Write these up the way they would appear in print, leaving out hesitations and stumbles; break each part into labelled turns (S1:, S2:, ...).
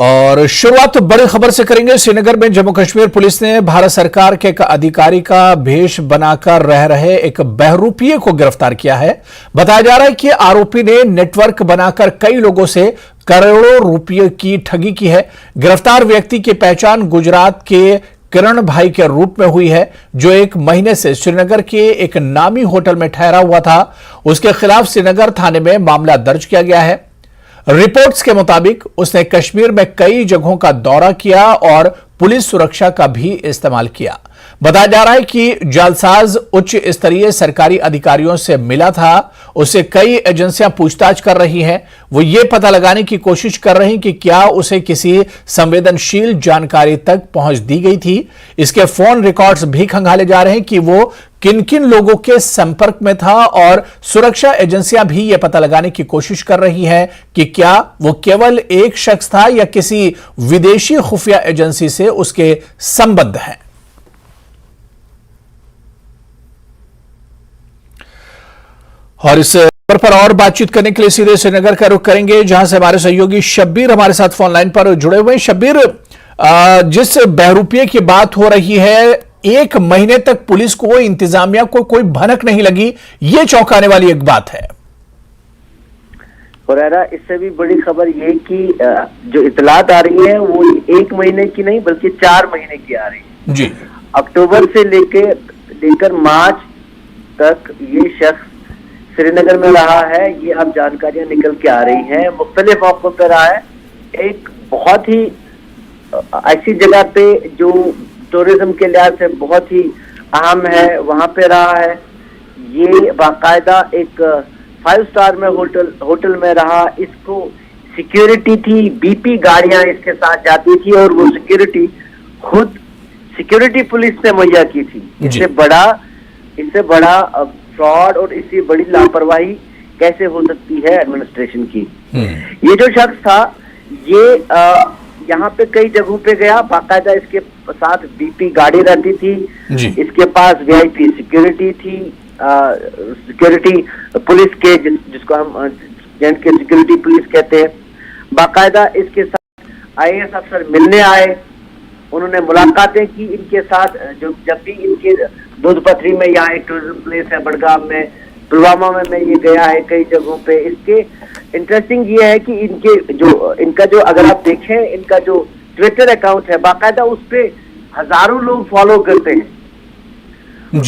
S1: और शुरुआत बड़ी खबर से करेंगे। श्रीनगर में जम्मू कश्मीर पुलिस ने भारत सरकार के एक अधिकारी का भेष बनाकर रह रहे एक बहरूपीय को गिरफ्तार किया है। बताया जा रहा है कि आरोपी ने नेटवर्क बनाकर कई लोगों से करोड़ों रुपये की ठगी की है। गिरफ्तार व्यक्ति की पहचान गुजरात के किरण भाई के रूप में हुई है, जो एक महीने से श्रीनगर के एक नामी होटल में ठहरा हुआ था। उसके खिलाफ श्रीनगर थाने में मामला दर्ज किया गया है। रिपोर्ट्स के मुताबिक उसने कश्मीर में कई जगहों का दौरा किया और पुलिस सुरक्षा का भी इस्तेमाल किया। बताया जा रहा है कि जालसाज उच्च स्तरीय सरकारी अधिकारियों से मिला था। उससे कई एजेंसियां पूछताछ कर रही हैं। वो ये पता लगाने की कोशिश कर रही कि क्या उसे किसी संवेदनशील जानकारी तक पहुंच दी गई थी। इसके फोन रिकॉर्ड्स भी खंगाले जा रहे हैं कि वो किन किन लोगों के संपर्क में था, और सुरक्षा एजेंसियां भी यह पता लगाने की कोशिश कर रही हैं कि क्या वो केवल एक शख्स था या किसी विदेशी खुफिया एजेंसी से उसके संबंध हैं। और इस खबर पर और बातचीत करने के लिए सीधे श्रीनगर का रुख करेंगे, जहां से हमारे सहयोगी शब्बीर हमारे साथ फोन लाइन पर जुड़े हुए हैं। शब्बीर, जिस बहरूपीय की बात हो रही है, एक महीने तक पुलिस को, इंतजामिया को कोई भनक नहीं लगी, ये चौंकाने वाली एक बात है।
S2: हुरैरा, इससे भी बड़ी खबर ये कि जो इतलात आ रही है वो एक महीने की नहीं बल्कि 4 महीने की आ रही है
S1: जी।
S2: अक्टूबर से लेकर मार्च तक ये शख्स श्रीनगर में रहा है। ये अब जानकारियां निकल के आ रही हैं, मुख्तलिफ मौकों पर रहा है। एक बहुत ही ऐसी जगह पे जो टूरिज्म के लिहाज से बहुत ही अहम है, वहां पे रहा है। ये बाकायदा एक 5 स्टार में होटल में रहा। इसको सिक्योरिटी थी, बीपी गाड़ियां इसके साथ जाती थी और वो सिक्योरिटी खुद सिक्योरिटी पुलिस ने मुहैया की थी। इससे बड़ा फ्रॉड और इससे बड़ी लापरवाही कैसे हो सकती है एडमिनिस्ट्रेशन की। ये जो शख्स था ये यहाँ पे कई जगहों पे गया, बाकायदा इसके साथ बीपी गाड़ी रहती थी, इसके पास वीआईपी सिक्योरिटी थी, सिक्योरिटी पुलिस के जिसको हम जेंट के सिक्योरिटी पुलिस कहते हैं। बाकायदा इसके साथ आईएएस अफसर मिलने आए, उन्होंने मुलाकातें की इनके साथ। जब भी इनके दूधपथरी में, यहाँ एक टूरिज्म प्लेस है बड़गाम में, पुलवामा में ये गया है कई जगहों पे। इसके इंटरेस्टिंग ये है कि इनका जो अगर आप देखें, इनका जो ट्विटर अकाउंट है बाकायदा उस पे हजारों लोग फॉलो करते हैं।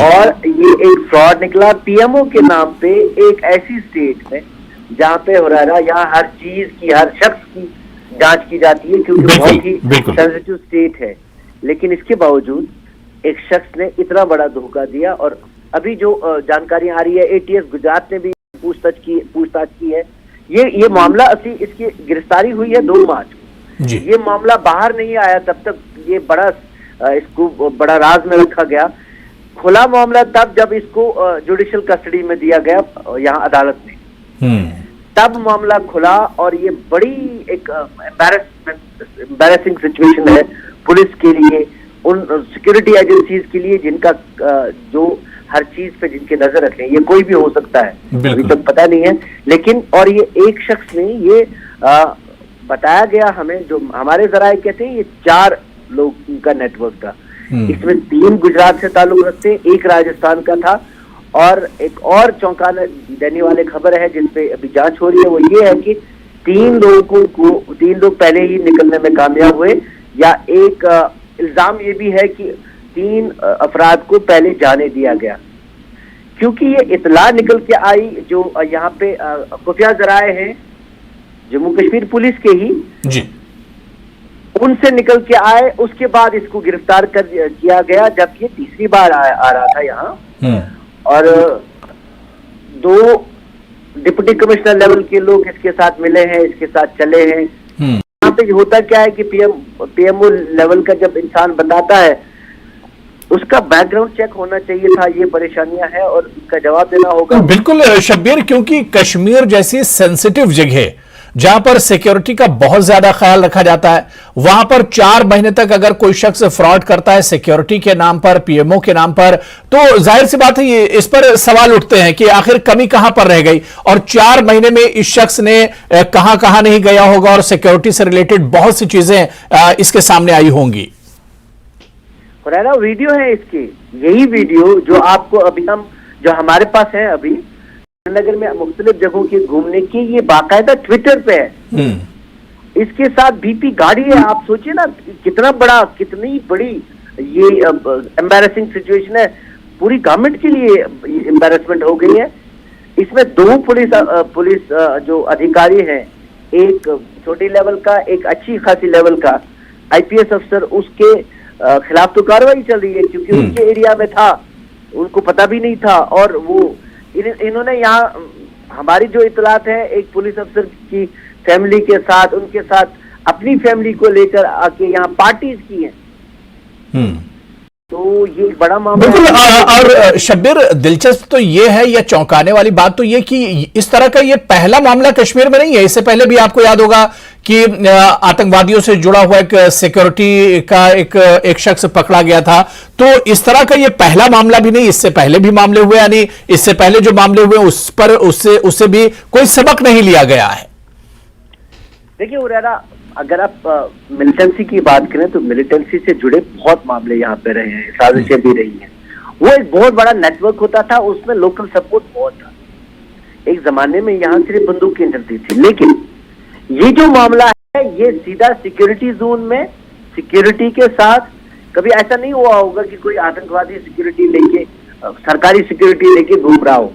S2: और ये एक फ्रॉड निकला पीएमओ के नाम पे एक ऐसी स्टेट है जहाँ पे हुरैरा यहाँ हर चीज की, हर शख्स की जांच की जाती है, क्योंकि बहुत ही सेंसिटिव स्टेट है। लेकिन इसके बावजूद एक शख्स ने इतना बड़ा धोखा दिया। और अभी जो जानकारी आ रही है, एटीएस गुजरात ने भी पूछताछ की है। ये मामला असली, इसकी गिरफ्तारी हुई है 2 मार्च को। ये मामला बाहर नहीं आया तब तक ये इसको बड़ा राज में रखा गया। खुला मामला तब जब इसको जुडिशियल कस्टडी में दिया गया यहाँ अदालत में, तब मामला खुला। और ये बड़ी एक एम्बैरेसिंग सिचुएशन है पुलिस के लिए, उन सिक्योरिटी एजेंसीज के लिए जिनका जो हर चीज पे जिनके नजर रखें। ये कोई भी हो सकता है, अभी तक पता नहीं है। लेकिन और ये एक शख्स ने ये बताया गया हमें, जो हमारे जराए कहते हैं, ये 4 लोग का नेटवर्क था। इसमें 3 गुजरात से ताल्लुक रखते, 1 राजस्थान का था। और एक और चौंकाने देने वाली खबर है जिसपे अभी जांच हो रही है, वो ये है कि 3 लोग पहले ही निकलने में कामयाब हुए, या एक इल्जाम ये भी है कि 3 अफराद को पहले जाने दिया गया। क्योंकि ये इतला निकल के आई, जो यहाँ पे खुफिया जराए हैं जम्मू कश्मीर पुलिस के ही जी, उनसे निकल के आए। उसके बाद इसको गिरफ्तार किया गया जब ये तीसरी बार आ रहा था यहाँ। और 2 डिप्टी कमिश्नर लेवल के लोग इसके साथ मिले हैं, इसके साथ चले हैं। यहाँ पे होता क्या है कि पीएमओ लेवल का जब इंसान बताता है, उसका बैकग्राउंड चेक होना चाहिए था। ये परेशानियां हैं और इसका जवाब देना होगा।
S1: बिल्कुल शब्बीर, क्योंकि कश्मीर जैसी सेंसिटिव जगह जहां पर सिक्योरिटी का बहुत ज्यादा ख्याल रखा जाता है, वहां पर 4 महीने तक अगर कोई शख्स फ्रॉड करता है सिक्योरिटी के नाम पर, पीएमओ के नाम पर, तो जाहिर सी बात है ये इस पर सवाल उठते हैं कि आखिर कमी कहां पर रह गई और 4 महीने में इस शख्स ने कहां कहां नहीं गया होगा और सिक्योरिटी से रिलेटेड बहुत सी चीजें इसके सामने आई होंगी।
S2: हुरैरा वीडियो है इसकी, यही वीडियो जो आपको अभी जो हमारे पास है अभी श्रीनगर में मुख्तलिफ जगहों की घूमने की, ये बाकायदा ट्विटर पे है। इसके साथ बीपी गाड़ी है। आप सोचिए ना कितनी बड़ी ये एम्बैरेसिंग सिचुएशन है, पूरी गवर्नमेंट के लिए एम्बैरेसमेंट हो गई है। इसमें 2 पुलिस जो अधिकारी हैं, एक छोटे लेवल का, एक अच्छी खासी लेवल का आईपीएस अफसर, उसके खिलाफ तो कार्रवाई चल रही है क्योंकि उनके एरिया में था, उनको पता भी नहीं था। और वो इन्होंने यहाँ हमारी जो इतलात है, एक पुलिस अफसर की फैमिली के साथ, उनके साथ अपनी फैमिली को लेकर आके यहाँ पार्टीज की हैं। तो ये बड़ा मामला
S1: बिल्कुल। और शब्बीर, दिलचस्प तो ये है या चौंकाने वाली बात तो ये कि इस तरह का ये पहला मामला कश्मीर में नहीं है। इससे पहले भी आपको याद होगा कि आतंकवादियों से जुड़ा हुआ एक सिक्योरिटी का एक शख्स पकड़ा गया था। तो इस तरह का ये पहला मामला भी नहीं, इससे पहले भी मामले हुए, यानी इससे पहले जो मामले हुए उस पर उससे भी कोई सबक नहीं लिया गया है।
S2: देखिए हुरैरा, अगर आप मिलिटेंसी की बात करें तो मिलिटेंसी से जुड़े बहुत मामले यहाँ पे रहे हैं, साजिशें भी रही हैं। वो एक बहुत बड़ा नेटवर्क होता था, उसमें लोकल सपोर्ट बहुत था। एक जमाने में यहाँ सिर्फ बंदूकें चलती थी, लेकिन ये जो मामला है ये सीधा सिक्योरिटी जोन में सिक्योरिटी के साथ, कभी ऐसा नहीं हुआ होगा कि कोई आतंकवादी सिक्योरिटी लेके, सरकारी सिक्योरिटी लेके घूम रहा हो।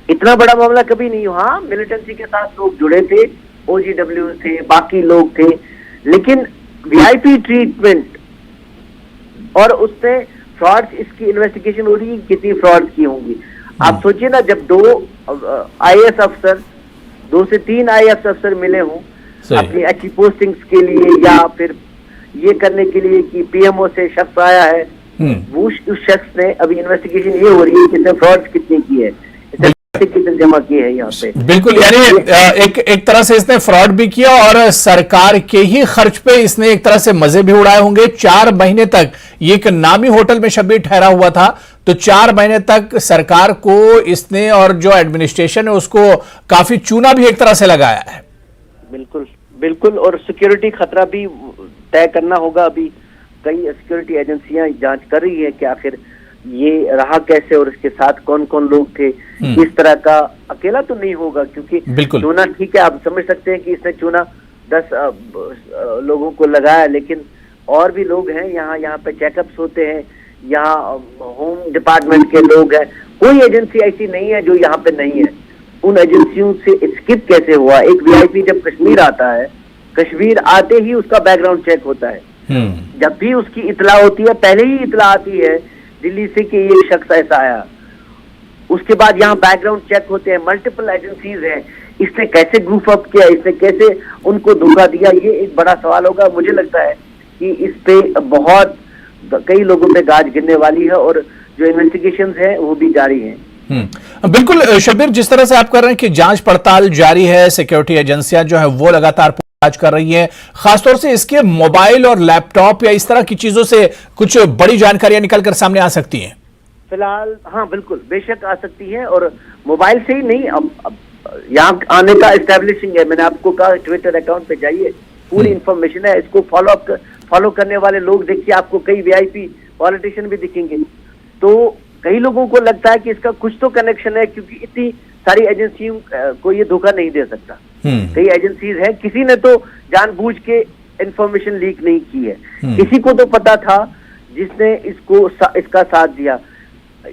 S2: इतना बड़ा मामला कभी नहीं हुआ। हाँ, मिलिटेंसी के साथ लोग जुड़े थे, OGW थे, बाकी लोग थे, लेकिन VIP ट्रीटमेंट और उससे फ्रॉड, इसकी इन्वेस्टिगेशन हो रही है कितनी फ्रॉड की होंगी। आप सोचिए ना, जब 2 IAS अफसर, 2 से 3 IAS अफसर मिले हों अपनी अच्छी पोस्टिंग्स के लिए, या फिर ये करने के लिए कि PMO से शख्स आया है, वो उस शख्स ने, अभी इन्वेस्टिगेशन ये हो रही है कि इसने फ्रॉड कितनी की है, कितने जमा किए हैं यहाँ पे।
S1: बिल्कुल, यानी एक तरह से इसने फ्रॉड भी किया और सरकार के ही खर्च पे इसने एक तरह से मजे भी उड़ाए होंगे। 4 महीने तक ये एक नामी होटल में शब्बीर ठहरा हुआ था, तो 4 महीने तक सरकार को इसने और जो एडमिनिस्ट्रेशन है उसको काफी चूना भी एक तरह से लगाया है।
S2: बिल्कुल बिल्कुल। और सिक्योरिटी खतरा भी तय करना होगा। अभी कई सिक्योरिटी एजेंसियां जांच कर रही है कि आखिर ये रहा कैसे और इसके साथ कौन कौन लोग थे। इस तरह का अकेला तो नहीं होगा, क्योंकि चूना ठीक है, आप समझ सकते हैं कि इसने चूना 10 लोगों को लगाया, लेकिन और भी लोग हैं यहाँ पे चेकअप्स होते हैं, यहाँ होम डिपार्टमेंट के लोग हैं। कोई एजेंसी ऐसी नहीं है जो यहाँ पे नहीं है। उन एजेंसियों से स्किप कैसे हुआ? एक VIP जब कश्मीर आता है, कश्मीर आते ही उसका बैकग्राउंड चेक होता है। जब भी उसकी इतला होती है, पहले ही इतला आती है दिल्ली से कि ये शख्स ऐसा आया, उसके बाद यहाँ बैकग्राउंड चेक होते हैं। मल्टीपल एजेंसीज हैं, इसने कैसे ग्रुप अप किया, इसने कैसे उनको धोखा दिया, ये एक बड़ा सवाल होगा। मुझे लगता है कि इस पे बहुत कई लोगों पे गाज गिरने वाली है और जो इन्वेस्टिगेशंस है वो भी जारी हैं।
S1: बिल्कुल शब्बीर, जिस तरह से आप कर रहे हैं कि जांच पड़ताल जारी है, सिक्योरिटी एजेंसियां जो है वो लगातार जांच कर रही हैं, खासतौर से इसके मोबाइल और लैपटॉप या इस तरह की चीजों से कुछ बड़ी जानकारियां निकलकर सामने आ सकती हैं।
S2: फिलहाल हाँ बिल्कुल, बेशक आ सकती है। और मोबाइल से ही नहीं, अब यहाँ आने का एस्टेब्लिशिंग है। मैंने आपको कहा ट्विटर अकाउंट पे जाइए, पूरी इंफॉर्मेशन है। इसको फॉलो करने वाले लोग देखिए, आपको कई VIP पॉलिटिशियन भी दिखेंगे। तो कई लोगों को लगता है कि इसका कुछ तो कनेक्शन है, क्योंकि इतनी सारी एजेंसियों को ये धोखा नहीं दे सकता। कई एजेंसीज हैं, किसी ने तो जानबूझ के इंफॉर्मेशन लीक नहीं की है, किसी को तो पता था जिसने इसका साथ दिया।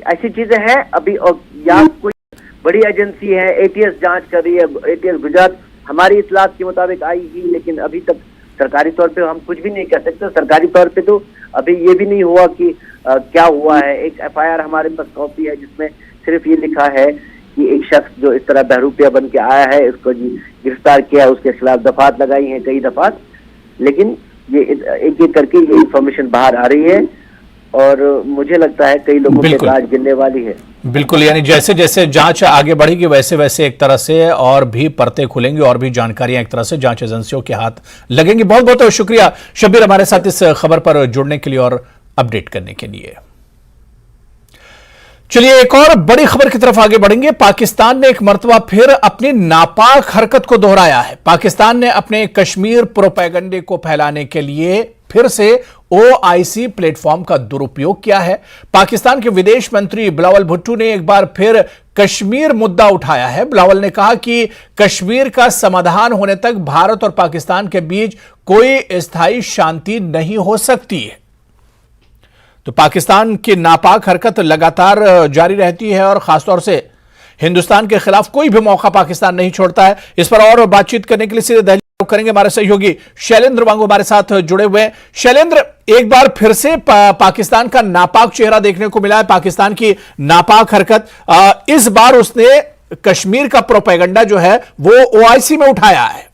S2: ऐसी चीजें हैं अभी। और या कोई बड़ी एजेंसी है, ATS जांच कर रही है, ATS गुजरात हमारी इतलात के मुताबिक आई ही, लेकिन अभी तक सरकारी तौर पे हम कुछ भी नहीं कह सकते। सरकारी तौर पे तो अभी ये भी नहीं हुआ कि क्या हुआ है। एक FIR हमारे पास कॉपी है जिसमें सिर्फ ये लिखा है कि एक शख्स जो इस तरह बहरूपिया बन के आया है, इसको गिरफ्तार किया, उसके खिलाफ दफात लगाई हैं, कई दफात। लेकिन ये एक एक करके ये इंफॉर्मेशन बाहर आ रही है। और मुझे लगता है कई लोगों के
S1: बिल्कुल।
S2: दाज गिरने वाली है।
S1: बिल्कुल, यानी जैसे जैसे जांच आगे बढ़ेगी वैसे वैसे एक तरह से और भी परतें खुलेंगी और भी जानकारियां एक तरह से जांच एजेंसियों के हाथ लगेंगी। बहुत बहुत शुक्रिया शब्बीर हमारे साथ इस खबर पर जुड़ने के लिए और अपडेट करने के लिए। चलिए एक और बड़ी खबर की तरफ आगे बढ़ेंगे। पाकिस्तान ने एक मर्तबा फिर अपनी नापाक हरकत को दोहराया है। पाकिस्तान ने अपने कश्मीर प्रोपेगेंडे को फैलाने के लिए फिर से ओआईसी प्लेटफॉर्म का दुरुपयोग किया है। पाकिस्तान के विदेश मंत्री बिलावल भुट्टो ने एक बार फिर कश्मीर मुद्दा उठाया है। बिलावल ने कहा कि कश्मीर का समाधान होने तक भारत और पाकिस्तान के बीच कोई स्थायी शांति नहीं हो सकती है। तो पाकिस्तान की नापाक हरकत लगातार जारी रहती है और खासतौर से हिंदुस्तान के खिलाफ कोई भी मौका पाकिस्तान नहीं छोड़ता है। इस पर और बातचीत करने के लिए सीधे दिल्ली करेंगे हमारे सहयोगी शैलेंद्र वांगू हमारे साथ जुड़े हुए हैं। शैलेंद्र, एक बार फिर से पाकिस्तान का नापाक चेहरा देखने को मिला है, पाकिस्तान की नापाक हरकत। इस बार उसने कश्मीर का प्रोपेगेंडा जो है वो ओआईसी में उठाया है।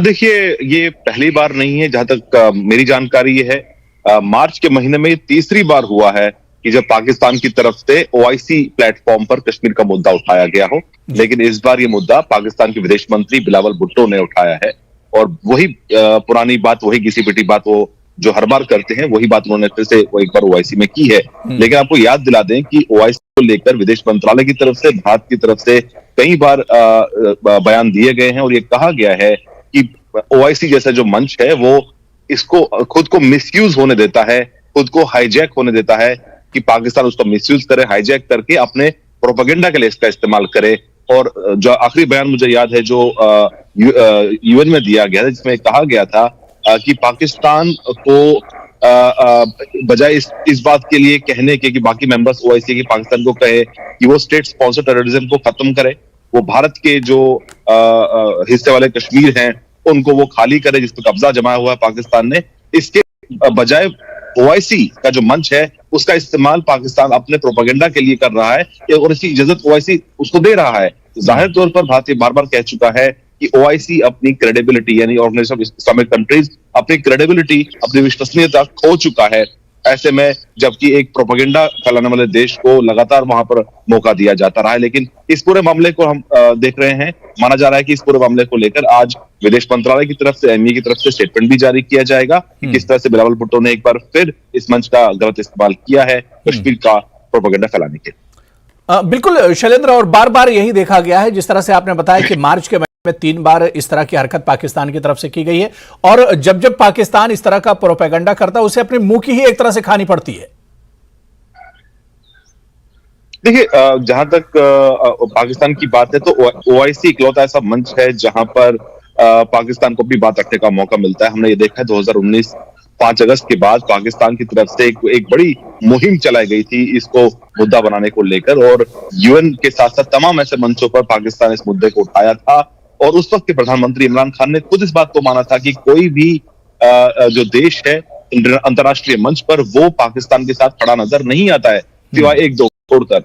S3: देखिए, ये पहली बार नहीं है। जहां तक मेरी जानकारी है, मार्च के महीने में तीसरी बार हुआ है कि जब पाकिस्तान की तरफ से ओआईसी प्लेटफॉर्म पर कश्मीर का मुद्दा उठाया गया हो। लेकिन इस बार ये मुद्दा पाकिस्तान के विदेश मंत्री बिलावल भुट्टो ने उठाया है और वही पुरानी बात, वही घिसी पिटी बात वो जो हर बार करते हैं, वही बात उन्होंने फिर से वो एक बार ओआईसी में की है। लेकिन आपको याद दिला दें कि ओआईसी को लेकर विदेश मंत्रालय की तरफ से, भारत की तरफ से कई बार बयान दिए गए हैं और ये कहा गया है कि ओआईसी जैसा जो मंच है वो इसको खुद को मिसयूज होने देता है, खुद को हाईजैक होने देता है कि पाकिस्तान उसको मिसयूज करे, हाईजैक करके अपने प्रोपेगेंडा के लिए इसका इस्तेमाल करे। और जो आखिरी बयान मुझे याद है जो यूएन में दिया गया था, जिसमें कहा गया था कि पाकिस्तान को बजाय इस बात के लिए कहने के कि बाकी मेंबर्स ओआईसी के पाकिस्तान को कहे कि वो स्टेट स्पॉन्सर टेररिज्म को खत्म करे, वो भारत के जो हिस्से वाले कश्मीर हैं उनको वो खाली करे जिस पर कब्जा जमाया हुआ है पाकिस्तान ने। इसके बजाय ओआईसी का जो मंच है उसका इस्तेमाल पाकिस्तान अपने प्रोपेगेंडा के लिए कर रहा है और इसकी इजाजत ओआईसी उसको दे रहा है। जाहिर तौर पर भारत बार बार कह चुका है कि ओआईसी अपनी क्रेडिबिलिटी, यानी ऑर्गेनाइजेशन ऑफ इस्लामिक कंट्रीज अपनी क्रेडिबिलिटी, अपनी विश्वसनीयता खो चुका है। ऐसे में जबकि एक प्रोपेगेंडा फैलाने वाले देश को लगातार वहां पर मौका दिया जाता रहा है। लेकिन इस पूरे मामले को हम देख रहे हैं, माना जा रहा है कि इस पूरे मामले को लेकर आज विदेश मंत्रालय की तरफ से, एमईए की तरफ से स्टेटमेंट भी जारी किया जाएगा कि किस तरह से बिलावल भुट्टो ने एक बार फिर इस मंच का गलत इस्तेमाल किया है कश्मीर का प्रोपेगेंडा फैलाने के।
S1: बिल्कुल शैलेंद्र, और बार बार यही देखा गया है, जिस तरह से आपने बताया कि मार्च के में 3 बार इस तरह की हरकत पाकिस्तान की तरफ से की गई है और जब जब पाकिस्तान इस तरह का प्रोपेगेंडा करता है उसे अपने मुंह की ही एक तरह से खानी पड़ती है।
S3: देखिए, जहां तक पाकिस्तान की बात है तो ओआईसी इकलौता ऐसा मंच है जहां पर पाकिस्तान को भी बात रखने का मौका मिलता है। हमने ये देखा है 2019 5 अगस्त के बाद पाकिस्तान की तरफ से एक बड़ी मुहिम चलाई गई थी इसको मुद्दा बनाने को लेकर और यूएन के साथ साथ तमाम ऐसे मंचों पर पाकिस्तान इस मुद्दे को उठाया था और उस वक्त के प्रधानमंत्री इमरान खान ने खुद इस बात को माना था कि कोई भी जो देश है अंतर्राष्ट्रीय मंच पर वो पाकिस्तान के साथ खड़ा नजर नहीं आता है सिवाय एक दो छोड़कर।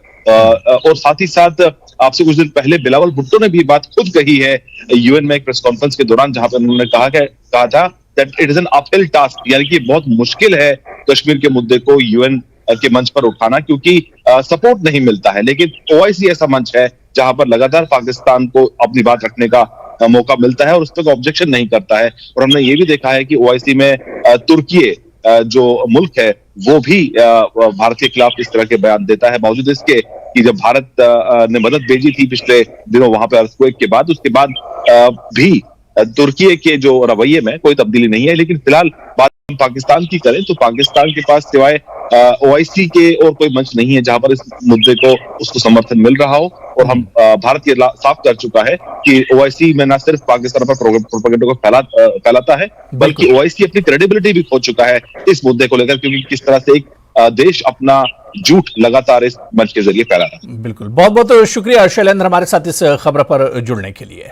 S3: और साथ ही साथ आपसे कुछ दिन पहले बिलावल भुट्टो ने भी बात खुद कही है यूएन में एक प्रेस कॉन्फ्रेंस के दौरान, जहां पर उन्होंने कहा था that it is an uphill task, यानी कि बहुत मुश्किल है कश्मीर के मुद्दे को यूएन के मंच पर उठाना क्योंकि सपोर्ट नहीं मिलता है। लेकिन ओआईसी ऐसा मंच है जहां पर लगातार पाकिस्तान को अपनी बात रखने का मौका मिलता है और उस पर ऑब्जेक्शन नहीं करता है। और हमने ये भी देखा है कि ओआईसी में तुर्की जो मुल्क है वो भी भारत के खिलाफ इस तरह के बयान देता है, बावजूद इसके कि जब भारत ने मदद भेजी थी पिछले दिनों वहां पे अर्थक्वेक के बाद, उसके बाद भी तुर्की के जो रवैये में कोई तब्दीली नहीं है। लेकिन फिलहाल बात हम पाकिस्तान की करें तो पाकिस्तान के पास सिवाय ओआईसी के और कोई मंच नहीं है जहां पर इस मुद्दे को उसको समर्थन मिल रहा हो। और हम भारत ये साफ कर चुका है कि ओआईसी में न सिर्फ पाकिस्तान पर प्रोपेगेंडा को फैलाता है बल्कि ओआईसी अपनी क्रेडिबिलिटी भी खो चुका है इस मुद्दे को लेकर, क्योंकि किस तरह से एक देश अपना झूठ लगातार इस मंच के जरिए फैला रहा है।
S1: बिल्कुल, बहुत बहुत शुक्रिया शैलेंद्र हमारे साथ इस खबर पर जुड़ने के लिए।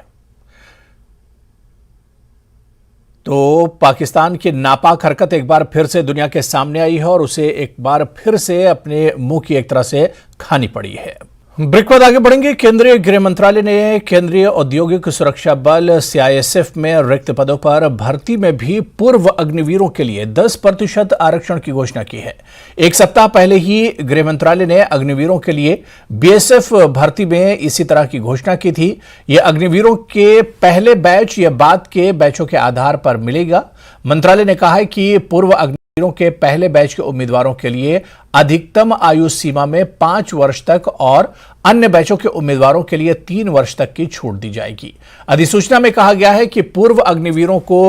S1: तो पाकिस्तान की नापाक हरकत एक बार फिर से दुनिया के सामने आई है और उसे एक बार फिर से अपने मुंह की एक तरह से खानी पड़ी है। ब्रेक बाद आगे बढ़ेंगे। केंद्रीय गृह मंत्रालय ने केंद्रीय औद्योगिक सुरक्षा बल सीआईएसएफ में रिक्त पदों पर भर्ती में भी पूर्व अग्निवीरों के लिए 10% आरक्षण की घोषणा की है। एक सप्ताह पहले ही गृह मंत्रालय ने अग्निवीरों के लिए बीएसएफ भर्ती में इसी तरह की घोषणा की थी। यह अग्निवीरों के पहले बैच या बाद के बैचों के आधार पर मिलेगा। मंत्रालय ने कहा है कि पूर्व के पहले बैच के उम्मीदवारों के लिए अधिकतम आयु सीमा में 5 वर्ष तक और अन्य बैचों के उम्मीदवारों के लिए 3 वर्ष तक की छूट दी जाएगी। अधिसूचना में कहा गया है कि पूर्व अग्निवीरों को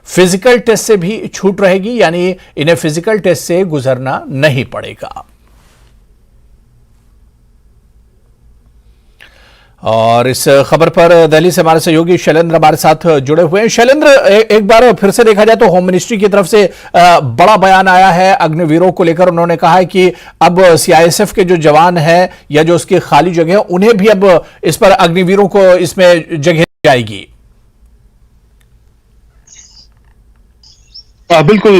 S1: फिजिकल टेस्ट से भी छूट रहेगी, यानी इन्हें फिजिकल टेस्ट से गुजरना नहीं पड़ेगा। और इस खबर पर दिल्ली से हमारे सहयोगी शैलेंद्र हमारे साथ जुड़े हुए हैं। शैलेंद्र, एक बार फिर से देखा जाए तो होम मिनिस्ट्री की तरफ से बड़ा बयान आया है अग्निवीरों को लेकर। उन्होंने कहा है कि अब सीआईएसएफ के जो जवान हैं या जो उसकी खाली जगह है उन्हें भी अब इस पर अग्निवीरों को इसमें जगह दी जाएगी।
S3: बिल्कुल,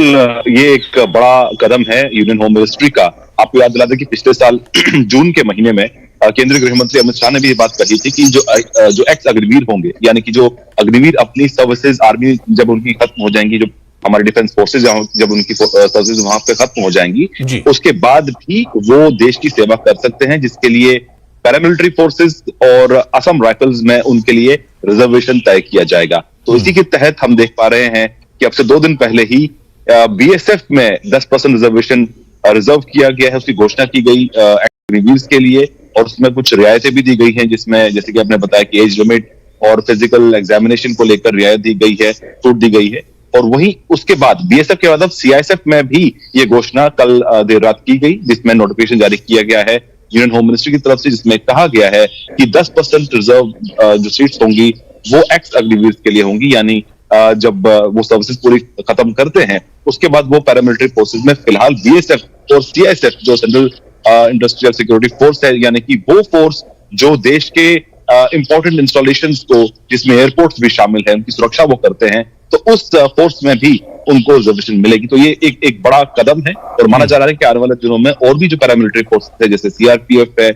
S3: ये एक बड़ा कदम है यूनियन होम मिनिस्ट्री का। आपको याद दिला दें कि पिछले साल जून के महीने में केंद्रीय गृह मंत्री अमित शाह ने भी ये बात कही थी कि जो एक्स अग्निवीर होंगे, यानी कि जो अग्निवीर अपनी सर्विसेज आर्मी जब उनकी खत्म हो जाएंगी, जो हमारे डिफेंस फोर्सेज जब उनकी सर्विसेज वहां पे खत्म हो जाएंगी, उसके बाद भी वो देश की सेवा कर सकते हैं, जिसके लिए पैरामिलिट्री फोर्सेज और असम राइफल्स में उनके लिए रिजर्वेशन तय किया जाएगा। तो इसी के तहत हम देख पा रहे हैं कि अब से 2 दिन पहले ही बीएसएफ में 10% रिजर्वेशन रिजर्व किया गया है। उसकी घोषणा की गई अग्निवीर के लिए, और उसमें कुछ रियायतें भी दी गई हैं, जिसमें जैसे कि आपने बताया कि एज लिमिट और फिजिकल एग्जामिनेशन को लेकर रियायत दी गई है, छूट दी गई है। और वहीं उसके बाद बीएसएफ के बाद अब सीआईएसएफ में भी ये घोषणा कल देर रात की गई, जिसमें नोटिफिकेशन जारी किया गया है यूनियन होम मिनिस्ट्री की तरफ से, जिसमें कहा गया है कि 10% रिजर्व जो सीट्स होंगी वो एक्स अग्निवीर के लिए होंगी, यानी जब वो सर्विसेज पूरी खत्म करते हैं उसके बाद वो पैरामिलिट्री फोर्सेज में फिलहाल बीएसएफ और सीआईएसएफ जो सेंट्रल इंडस्ट्रियल सिक्योरिटी फोर्स है, यानी कि वो फोर्स जो देश के इंपॉर्टेंट इंस्टॉलेशंस को, जिसमें एयरपोर्ट्स भी शामिल है, उनकी सुरक्षा वो करते हैं, तो उस फोर्स में भी उनको रिजर्वेशन मिलेगी। तो ये एक बड़ा कदम है, और माना जा रहा है कि आने वाले दिनों में और भी जो पैरामिलिट्री फोर्स है, जैसे सीआरपीएफ है,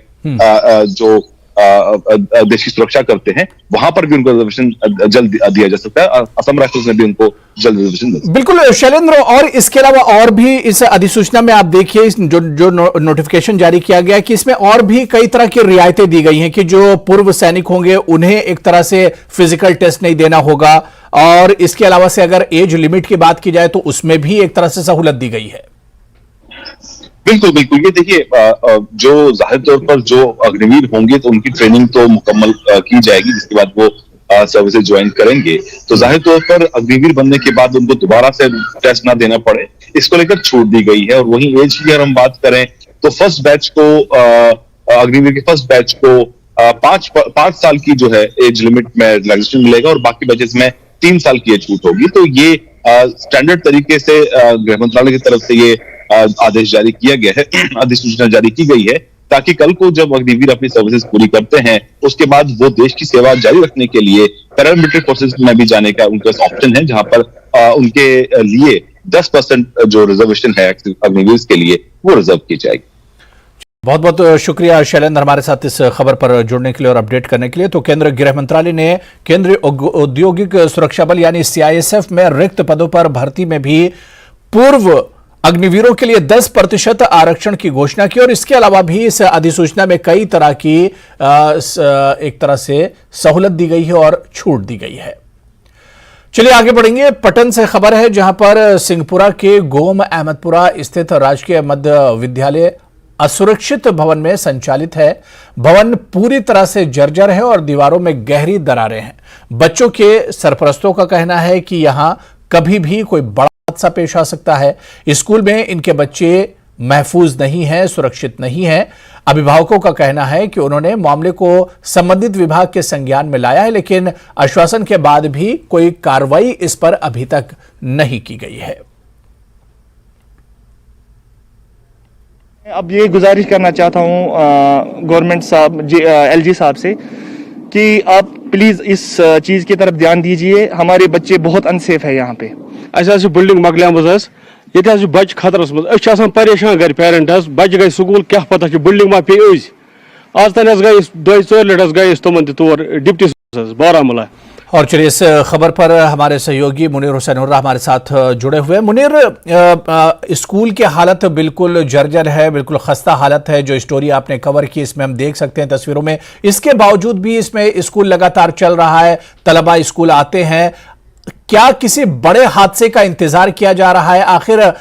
S3: जो देश की सुरक्षा करते हैं, वहां पर भी उनको रिजर्वेशन जल्द दिया जा सकता है। असम राइफल्स में भी उनको जल्द रिजर्वेशन मिल सकता है।
S1: बिल्कुल शैलेंद्र, और इसके अलावा और भी इस अधिसूचना में आप देखिए जो नोटिफिकेशन जारी किया गया कि इसमें और भी कई तरह की रियायतें दी गई हैं कि जो पूर्व सैनिक होंगे उन्हें एक तरह से फिजिकल टेस्ट नहीं देना होगा, और इसके अलावा से अगर एज लिमिट की बात की जाए तो उसमें भी एक तरह से सहूलत दी गई है।
S3: बिल्कुल बिल्कुल, ये देखिए, जो जाहिर तौर पर जो अग्निवीर होंगे तो उनकी ट्रेनिंग तो मुकम्मल की जाएगी, जिसके बाद वो सर्विसेज ज्वाइन करेंगे। तो जाहिर तौर पर अग्निवीर बनने के बाद उनको दोबारा से टेस्ट ना देना पड़े, इसको लेकर छूट दी गई है। और वहीं एज की अगर हम बात करें तो फर्स्ट बैच को, अग्निवीर के फर्स्ट बैच को 5 साल की जो है एज लिमिट में रिलैक्सेशन मिलेगा, और बाकी बैचेस में 3 साल की एज छूट होगी। तो ये स्टैंडर्ड तरीके से गृह मंत्रालय की तरफ से ये आदेश जारी किया गया है, अधिसूचना जारी की गई है, ताकि कल को जब अग्निवीर अपनी सर्विसेज पूरी करते हैं उसके बाद वो देश की सेवा जारी रखने के लिए पैरामिलिट्री फोर्सेज में भी जाने का उनके पास ऑप्शन है, जहां पर उनके लिए 10% जो रिजर्वेशन है अग्निवीर के लिए वो रिजर्व की जाएगी।
S1: बहुत बहुत शुक्रिया शैलेंद्र हमारे साथ इस खबर पर जुड़ने के लिए और अपडेट करने के लिए। तो केंद्रीय गृह मंत्रालय ने केंद्रीय औद्योगिक सुरक्षा बल यानी सीआईएसएफ में रिक्त पदों पर भर्ती में भी पूर्व अग्निवीरों के लिए 10% आरक्षण की घोषणा की, और इसके अलावा भी इस अधिसूचना में कई तरह की एक तरह से सहूलत दी गई है और छूट दी गई है। चलिए आगे बढ़ेंगे। पटन से खबर है, जहां पर सिंहपुरा के गोम अहमदपुरा स्थित राजकीय मध्य विद्यालय असुरक्षित भवन में संचालित है। भवन पूरी तरह से जर्जर है और दीवारों में गहरी दरारें हैं। बच्चों के सरपरस्तों का कहना है कि यहां कभी भी कोई बड़ा हादसा पेश आ सकता है। स्कूल में इनके बच्चे महफूज नहीं हैं, सुरक्षित नहीं हैं। अभिभावकों का कहना है कि उन्होंने मामले को संबंधित विभाग के संज्ञान में लाया है, लेकिन आश्वासन के बाद भी कोई कार्रवाई इस पर अभी तक नहीं की गई है।
S4: अब ये गुजारिश करना चाहता हूँ गवर्नमेंट साहब, एलजी साहब से, कि आप प्लीज इस चीज की तरफ ध्यान दीजिए। हमारे बच्चे बहुत अनसेफ है यहाँ पे।
S5: अच्छा बिल्डिंग मकलियामज बच्चे खतरस मज परेशान घर पेरेंट्स बच्चे गए स्कूल क्या पता बिल्डिंग मा पे आज तक गई 2-4 लेटस गई तमन तौर डिप्टी बारामूला।
S1: और चलिए इस खबर पर हमारे सहयोगी मुनीर हुसैन उर्रा हमारे साथ जुड़े हुए। मुनीर, स्कूल की हालत बिल्कुल जर्जर है, बिल्कुल खस्ता हालत है। जो स्टोरी आपने कवर की इसमें हम देख सकते हैं तस्वीरों में। इसके बावजूद भी इसमें स्कूल लगातार चल रहा है, तलबा स्कूल आते हैं। क्या किसी बड़े हादसे का इंतजार किया जा रहा है? आखिर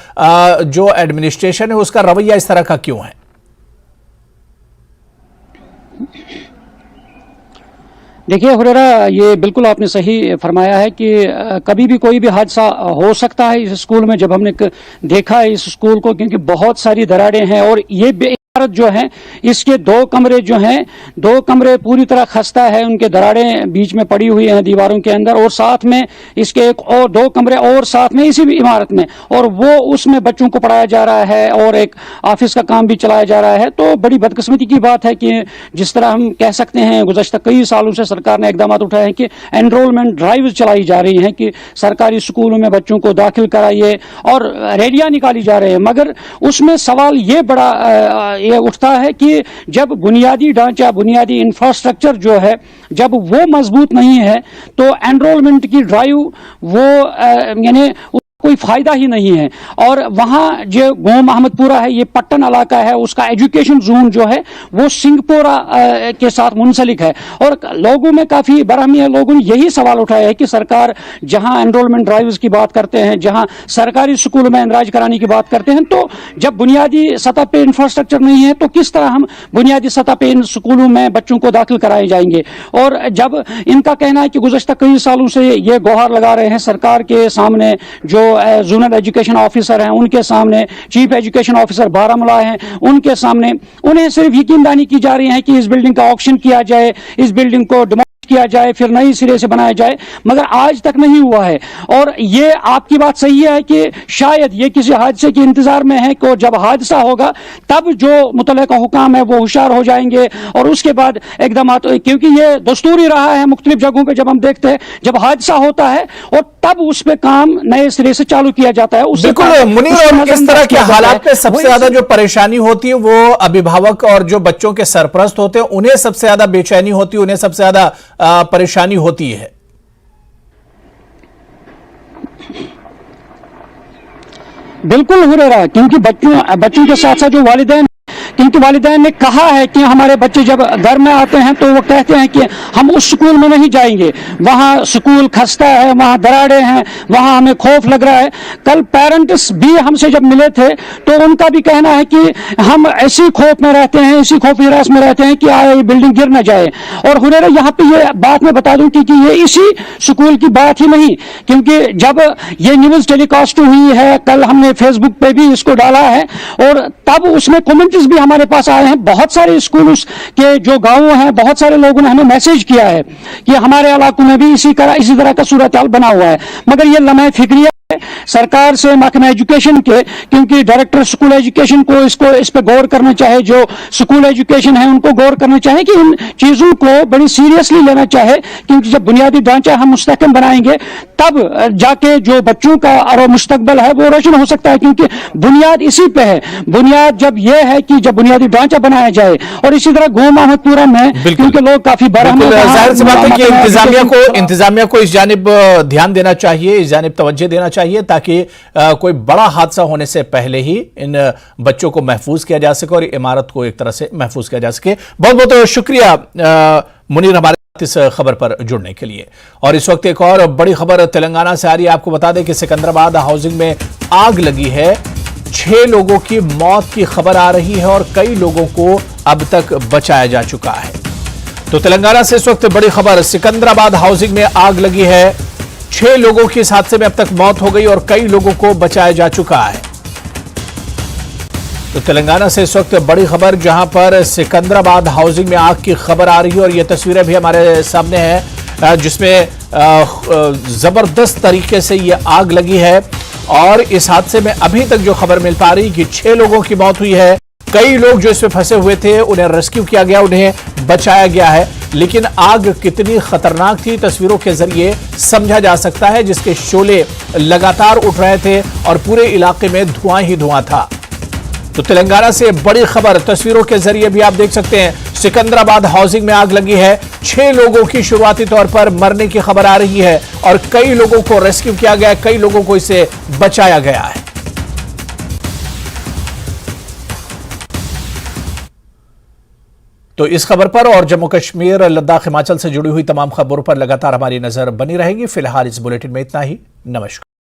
S1: जो एडमिनिस्ट्रेशन है उसका रवैया इस तरह का क्यों है?
S6: देखिए हुरैरा, ये बिल्कुल आपने सही फरमाया है कि कभी भी कोई भी हादसा हो सकता है इस स्कूल में। जब हमने देखा है इस स्कूल को, क्योंकि बहुत सारी दरारें हैं और ये इमारत जो है इसके 2 कमरे जो हैं, 2 कमरे पूरी तरह खस्ता है, उनके दरारें बीच में पड़ी हुई हैं दीवारों के अंदर, और साथ में इसके एक और 2 कमरे और साथ में इसी इमारत में, और वो उसमें बच्चों को पढ़ाया जा रहा है और एक ऑफिस का काम भी चलाया जा रहा है। तो बड़ी बदकिस्मती की बात है कि जिस तरह हम कह सकते हैं गुज़श्ता कई सालों से सरकार ने इकदाम उठाए हैं कि एनरोलमेंट ड्राइव चलाई जा रही हैं कि सरकारी स्कूलों में बच्चों को दाखिल कराइए और रैलियां निकाली जा रही है, मगर उसमें सवाल ये बड़ा ये उठता है कि जब बुनियादी ढांचा, बुनियादी इंफ्रास्ट्रक्चर जो है जब वो मजबूत नहीं है तो एनरोलमेंट की ड्राइव वो यानी कोई फायदा ही नहीं है। और वहां जो गोम अहमदपुरा है, ये पट्टन इलाका है, उसका एजुकेशन जोन जो है वो सिंहपोरा के साथ मुंसलिक है, और लोगों में काफी बरहमी है। लोगों ने यही सवाल उठाया है कि सरकार जहां एनरोलमेंट ड्राइव्स की बात करते हैं, जहां सरकारी स्कूलों में इंदराज कराने की बात करते हैं, तो जब बुनियादी सतह पे इंफ्रास्ट्रक्चर नहीं है तो किस तरह हम बुनियादी सतह पे इन स्कूलों में बच्चों को दाखिल कराए जाएंगे। और जब इनका कहना है कि गुज़श्ता कई सालों से ये गुहार लगा रहे हैं सरकार के सामने, जो जोनल एजुकेशन ऑफिसर हैं उनके सामने, चीफ एजुकेशन ऑफिसर बारामूला हैं उनके सामने, उन्हें सिर्फ यकीनदानी की जा रही है कि इस बिल्डिंग का ऑक्शन किया जाए, इस बिल्डिंग को किया जाए, फिर नई सिरे से बनाया जाए, मगर आज तक नहीं हुआ है। और ये आपकी बात सही है कि शायद ये किसी हादसे के इंतजार में है कि जब हादसा होगा तब जो मुतल्लिका हुकाम है वो होशियार हो जाएंगे और उसके बाद एकदम, क्योंकि ये दस्तूरी रहा है मुख्तलिफ जगहों पे, जब हम देखते हैं जब हादसा होता है और तब उस पे काम नए सिरे से चालू किया जाता है।
S1: बिल्कुल मुनीर, और इस तरह के हालात में सबसे ज्यादा जो परेशानी होती है वो अभिभावक और जो बच्चों के सरपरस्त होते हैं उन्हें सबसे ज्यादा बेचैनी होती है, उन्हें सबसे ज्यादा परेशानी होती है।
S6: बिल्कुल हो रहा है, क्योंकि बच्चों के साथ साथ जो वालिदैन, क्योंकि वालिदैन ने कहा है कि हमारे बच्चे जब घर में आते हैं तो वो कहते हैं कि हम उस स्कूल में नहीं जाएंगे, वहां स्कूल खस्ता है, वहां दरारें हैं, वहां हमें खौफ लग रहा है। कल पेरेंट्स भी हमसे जब मिले थे तो उनका भी कहना है कि हम ऐसी खौफ में रहते हैं, इसी खौफ हिरास में रहते हैं कि आए बिल्डिंग गिर न जाए। और हुरैरा, यहाँ पे ये बात मैं बता दूं कि ये इसी स्कूल की बात ही नहीं, क्योंकि जब ये न्यूज टेलीकास्ट हुई है, कल हमने फेसबुक पे भी इसको डाला है और तब उसमें कमेंट्स भी हमारे पास आए हैं। बहुत सारे स्कूल के जो गांव हैं, बहुत सारे लोगों ने हमें मैसेज किया है कि हमारे इलाकों में भी इसी तरह का सूरत हाल बना हुआ है। मगर ये लम्हे फिक्रिया सरकार से, महकमा एजुकेशन के, क्योंकि डायरेक्टर स्कूल एजुकेशन को इस पे गौर करना चाहे, जो स्कूल एजुकेशन है उनको गौर करना चाहे कि इन चीजों को बड़ी सीरियसली लेना चाहे, क्योंकि जब बुनियादी ढांचा हम मुस्तहकम बनाएंगे तब जाके जो बच्चों का और मुस्तकबल है वो रोशन हो सकता है, क्योंकि बुनियाद इसी पे है। बुनियाद जब ये है कि जब बुनियादी ढांचा बनाया जाए, और इसी तरह गोम अहमदपुरा में क्योंकि लोग काफी
S1: जाहिर सी बात है कि इंतजामिया को इस जानिब ध्यान देना चाहिए, इस जानिब तवज्जो देना चाहिए, ताकि कोई बड़ा हादसा होने से पहले ही इन बच्चों को महफूज किया जा सके और इमारत को एक तरह से महफूज किया जा सके। बहुत बहुत शुक्रिया मुनीर हमारे इस खबर पर जुड़ने के लिए। और इस वक्त एक और बड़ी खबर तेलंगाना से आ रही है। आपको बता दें कि सिकंदराबाद हाउसिंग में आग लगी है, 6 लोगों की मौत की खबर आ रही है और कई लोगों को अब तक बचाया जा चुका है। तो तेलंगाना से इस वक्त बड़ी खबर, सिकंदराबाद हाउसिंग में आग लगी है, 6 लोगों की इस हादसे में अब तक मौत हो गई और कई लोगों को बचाया जा चुका है। तो तेलंगाना से इस वक्त बड़ी खबर, जहां पर सिकंदराबाद हाउसिंग में आग की खबर आ रही है और ये तस्वीरें भी हमारे सामने हैं जिसमें जबरदस्त तरीके से ये आग लगी है। और इस हादसे में अभी तक जो खबर मिल पा रही कि 6 लोगों की मौत हुई है, कई लोग जो इसमें फंसे हुए थे उन्हें रेस्क्यू किया गया, उन्हें बचाया गया है। लेकिन आग कितनी खतरनाक थी तस्वीरों के जरिए समझा जा सकता है, जिसके शोले लगातार उठ रहे थे और पूरे इलाके में धुआं ही धुआं था। तो तेलंगाना से बड़ी खबर तस्वीरों के जरिए भी आप देख सकते हैं। सिकंदराबाद हाउसिंग में आग लगी है। 6 लोगों की शुरुआती तौर पर मरने की खबर आ रही है और कई लोगों को रेस्क्यू किया गया है, कई लोगों को इससे बचाया गया है। तो इस खबर पर और जम्मू कश्मीर, लद्दाख, हिमाचल से जुड़ी हुई तमाम खबरों पर लगातार हमारी नजर बनी रहेगी। फिलहाल इस बुलेटिन में इतना ही। नमस्कार।